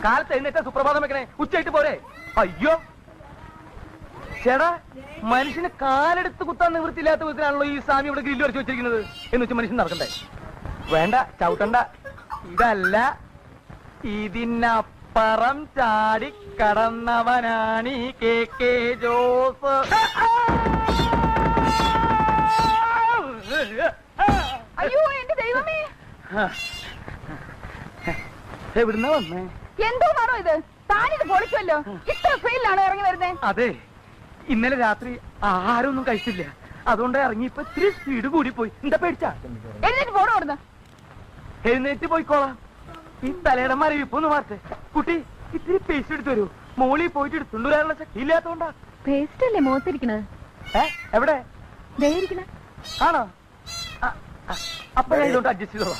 കാലത്ത് എഴുന്നേറ്റ സുപ്രഭാതം വെക്കണേ, ഉച്ചയായിട്ട് പോരെ? അയ്യോ ചേടാ, മനുഷ്യന് കാലെടുത്ത് കുത്താൻ നിവൃത്തിയില്ലാത്ത വിധത്തിലാണല്ലോ ഈ സ്വാമി ഇവിടെ ഗ്രില്ല് വരച്ച് വെച്ചിരിക്കുന്നത്. എന്ന് വെച്ചാൽ മനുഷ്യൻ നടക്കണ്ടേ? വേണ്ട, ചവിട്ടണ്ട. ഇതല്ല, ഇതിനപ്പുറം ചാടി കടന്നവനാണ് ഈ KK ജോസ്. അയ്യോ എന്റെ ദൈവമേ, എവിടുന്നാ വന്നേ? എന്തോന്നാണോ ഇത്? താനിത് പൊളിക്കുമല്ലോ. ഇത്ര ഫെയിലാണോ ഇറങ്ങി വരുന്നേ? അതെ, ഇന്നലെ രാത്രി ആഹാരമൊന്നും കഴിച്ചില്ല, അതുകൊണ്ട് ഇറങ്ങിയപ്പോ ഇത്തിരി സ്പീഡ് കൂടി പോയി. എന്താ പേടിച്ചാ? എഴുന്നേറ്റ് പോണോ അവിടുന്ന്? എഴുന്നേറ്റ് പോയിക്കോളാം. ഈ തലയുടെ മരവിപ്പൊന്ന് മാറട്ടെ. കുട്ടി, ഇത്തിരി പേസ്റ്റ് എടുത്തു വരൂ. മോളിൽ പോയിട്ട് എടുത്തുകൊണ്ട് വരാനുള്ള ശക്തി ഇല്ലാത്തോണ്ടാ. പേസ്റ്റ് അല്ലേ മുഖത്തിരിക്കണത്? എവിടെ ഇരിക്കണ ആണോ? അപ്പൊ ഞാൻ ഇതോട്ട് അഡ്ജസ്റ്റ് ചെയ്തോളാം.